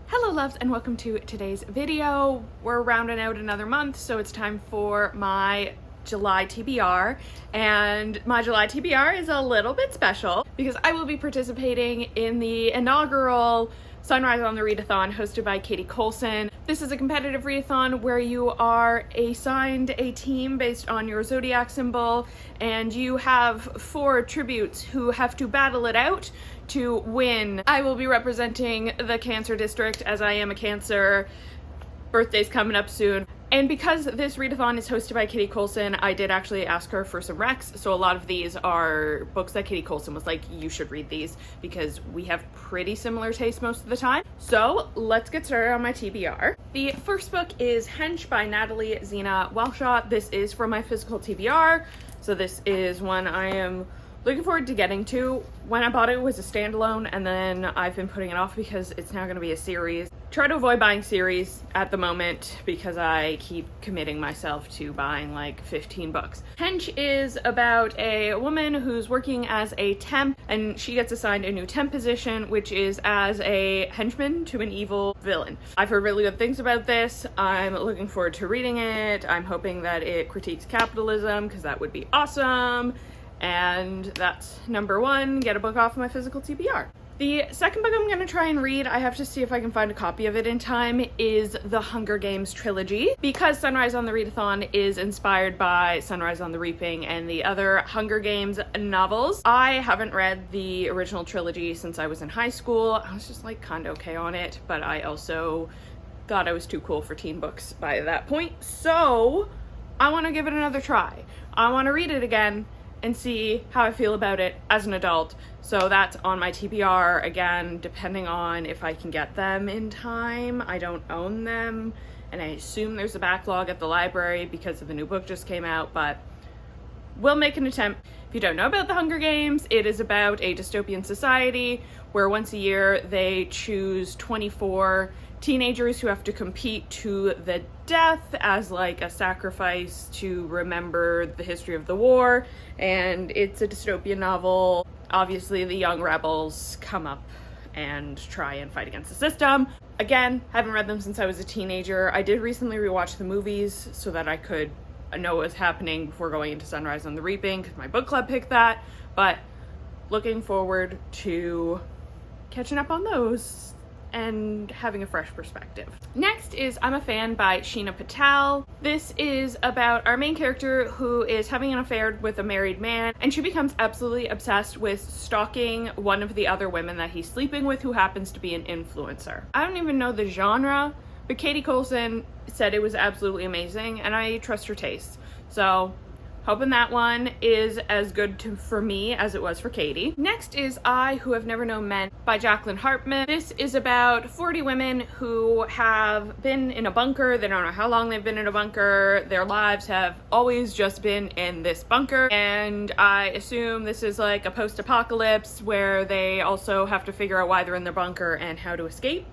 Hello loves and welcome to today's video. We're rounding out another month, so it's time for my July TBR, and my July TBR is a little bit special because I will be participating in the inaugural Sunrise on the Readathon hosted by Katie Colson. This is a competitive readathon where you are assigned a team based on your zodiac symbol, and you have 4 tributes who have to battle it out to win. I will be representing the Cancer district as I am a Cancer. Birthday's coming up soon. And because this readathon is hosted by Katie Colson, I did actually ask her for some recs. So a lot of these are books that Katie Colson was like, you should read these because we have pretty similar tastes most of the time. So let's get started on my TBR. The first book is Hench by Natalie Zena Welshaw. This is for my physical TBR. So this is one I am looking forward to getting to. When I bought it, it was a standalone, and then I've been putting it off because it's now going to be a series. Try to avoid buying series at the moment because I keep committing myself to buying like 15 books. Hench is about a woman who's working as a temp, and she gets assigned a new temp position, which is as a henchman to an evil villain. I've heard really good things about this. I'm looking forward to reading it. I'm hoping that it critiques capitalism because that would be awesome. And that's number 1, get a book off my physical TBR. The second book I'm going to try and read, I have to see if I can find a copy of it in time, is the Hunger Games trilogy. Because Sunrise on the Readathon is inspired by Sunrise on the Reaping and the other Hunger Games novels. I haven't read the original trilogy since I was in high school. I was just like kind of okay on it, but I also thought I was too cool for teen books by that point. So I want to give it another try. I want to read it again and see how I feel about it as an adult. So that's on my TBR, again, depending on if I can get them in time. I don't own them, and I assume there's a backlog at the library because the new book just came out, but we'll make an attempt. If you don't know about the Hunger Games, it is about a dystopian society where once a year they choose 24 teenagers who have to compete to the death as like a sacrifice to remember the history of the war. And it's a dystopian novel. Obviously the young rebels come up and try and fight against the system. Again, haven't read them since I was a teenager. I did recently rewatch the movies so that I could know what was happening before going into Sunrise on the Reaping because my book club picked that. But looking forward to catching up on those and having a fresh perspective. Next is I'm a Fan by Sheena Patel. This is about our main character who is having an affair with a married man, and she becomes absolutely obsessed with stalking one of the other women that he's sleeping with who happens to be an influencer. I don't even know the genre, but Katie Colson said it was absolutely amazing, and I trust her taste. So hoping that one is as good for me as it was for Katie. Next is I Who Have Never Known Men by Jacqueline Hartman. This is about 40 women who have been in a bunker. They don't know how long they've been in a bunker. Their lives have always just been in this bunker. And I assume this is like a post-apocalypse where they also have to figure out why they're in their bunker and how to escape.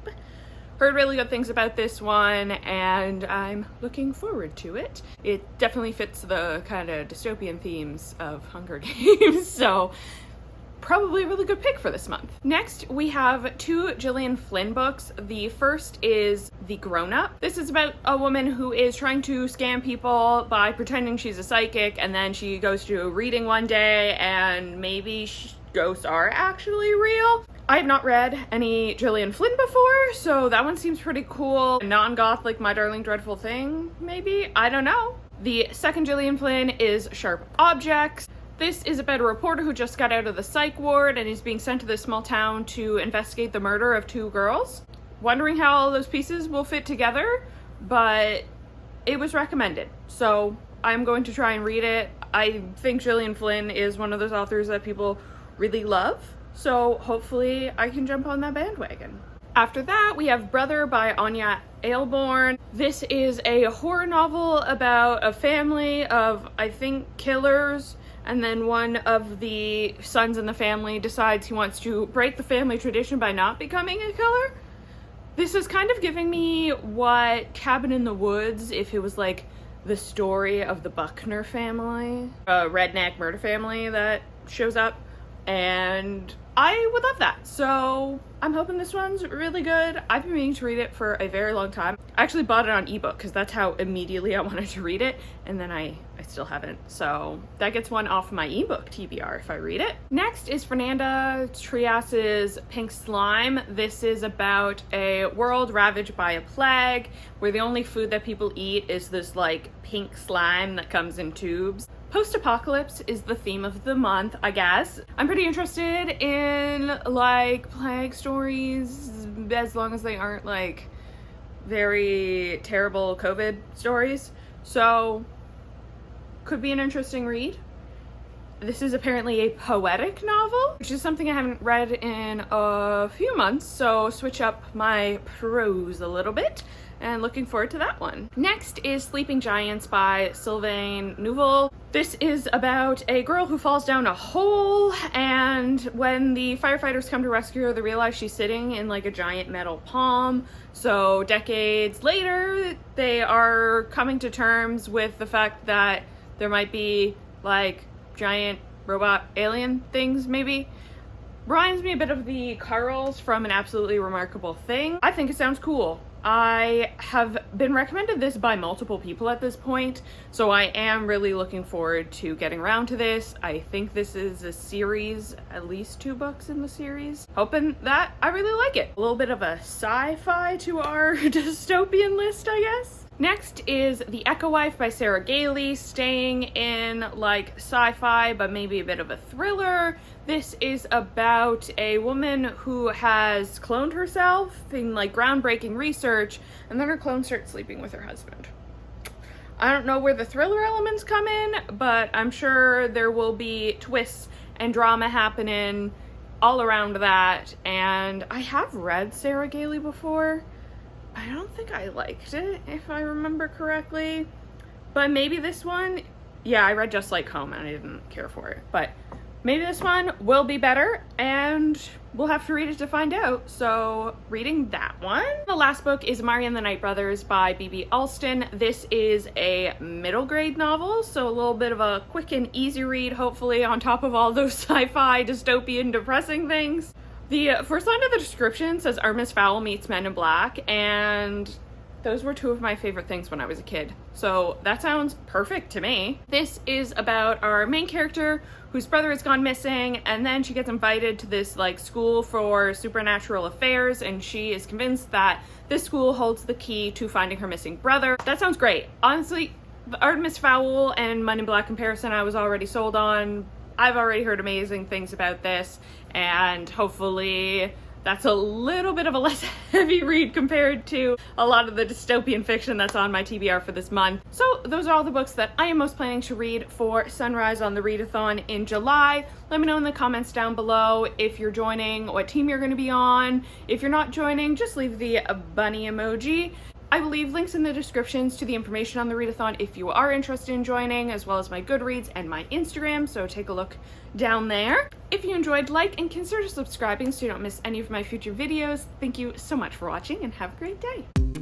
Heard really good things about this one, and I'm looking forward to it. It definitely fits the kind of dystopian themes of Hunger Games, so probably a really good pick for this month. Next, we have 2 Gillian Flynn books. The first is The Grown Up. This is about a woman who is trying to scam people by pretending she's a psychic, and then she goes to a reading one day, and maybe ghosts are actually real. I have not read any Gillian Flynn before, so that one seems pretty cool. Non-goth like My Darling Dreadful Thing, maybe? I don't know. The second Gillian Flynn is Sharp Objects. This is about a reporter who just got out of the psych ward and is being sent to this small town to investigate the murder of 2 girls. Wondering how all those pieces will fit together, but it was recommended, so I'm going to try and read it. I think Gillian Flynn is one of those authors that people really love, so hopefully I can jump on that bandwagon. After that, we have Brother by Anya Ailborn. This is a horror novel about a family of, I think, killers, and then one of the sons in the family decides he wants to break the family tradition by not becoming a killer. This is kind of giving me what Cabin in the Woods, if it was like the story of the Buckner family, a redneck murder family that shows up. And I would love that. So I'm hoping this one's really good. I've been meaning to read it for a very long time. I actually bought it on ebook because that's how immediately I wanted to read it, and then I still haven't. So that gets one off my ebook TBR if I read it. Next is Fernanda Trias's Pink Slime. This is about a world ravaged by a plague where the only food that people eat is this like pink slime that comes in tubes. Post-apocalypse is the theme of the month, I guess. I'm pretty interested in like plague stories, as long as they aren't like very terrible COVID stories. So could be an interesting read. This is apparently a poetic novel, which is something I haven't read in a few months, so switch up my prose a little bit, and looking forward to that one. Next is Sleeping Giants by Sylvain Neuvel. This is about a girl who falls down a hole, and when the firefighters come to rescue her, they realize she's sitting in like a giant metal palm. So decades later, they are coming to terms with the fact that there might be like giant robot alien things, maybe. Reminds me a bit of the Carls from An Absolutely Remarkable Thing. I think it sounds cool. I have been recommended this by multiple people at this point, so I am really looking forward to getting around to this. I think this is a series, at least 2 books in the series. Hoping that I really like it. A little bit of a sci-fi to our dystopian list, I guess. Next is The Echo Wife by Sarah Gailey, staying in like sci-fi, but maybe a bit of a thriller. This is about a woman who has cloned herself in like groundbreaking research, and then her clone starts sleeping with her husband. I don't know where the thriller elements come in, but I'm sure there will be twists and drama happening all around that. And I have read Sarah Gailey before. I don't think I liked it, if I remember correctly, but maybe this one, yeah, I read Just Like Home and I didn't care for it, but maybe this one will be better, and we'll have to read it to find out, so reading that one. The last book is Mari and the Night Brothers by B.B. Alston. This is a middle grade novel, so a little bit of a quick and easy read, hopefully, on top of all those sci-fi, dystopian, depressing things. The first line of the description says Artemis Fowl meets Men in Black, and those were 2 of my favorite things when I was a kid. So that sounds perfect to me. This is about our main character whose brother has gone missing, and then she gets invited to this like school for supernatural affairs, and she is convinced that this school holds the key to finding her missing brother. That sounds great. Honestly, the Artemis Fowl and Men in Black comparison I was already sold on. I've already heard amazing things about this, and hopefully that's a little bit of a less heavy read compared to a lot of the dystopian fiction that's on my TBR for this month. So those are all the books that I am most planning to read for Sunrise on the Readathon in July. Let me know in the comments down below if you're joining, what team you're going to be on. If you're not joining, just leave the bunny emoji. I will leave links in the descriptions to the information on the Readathon if you are interested in joining, as well as my Goodreads and my Instagram, so take a look down there. If you enjoyed, like and consider subscribing so you don't miss any of my future videos. Thank you so much for watching, and have a great day.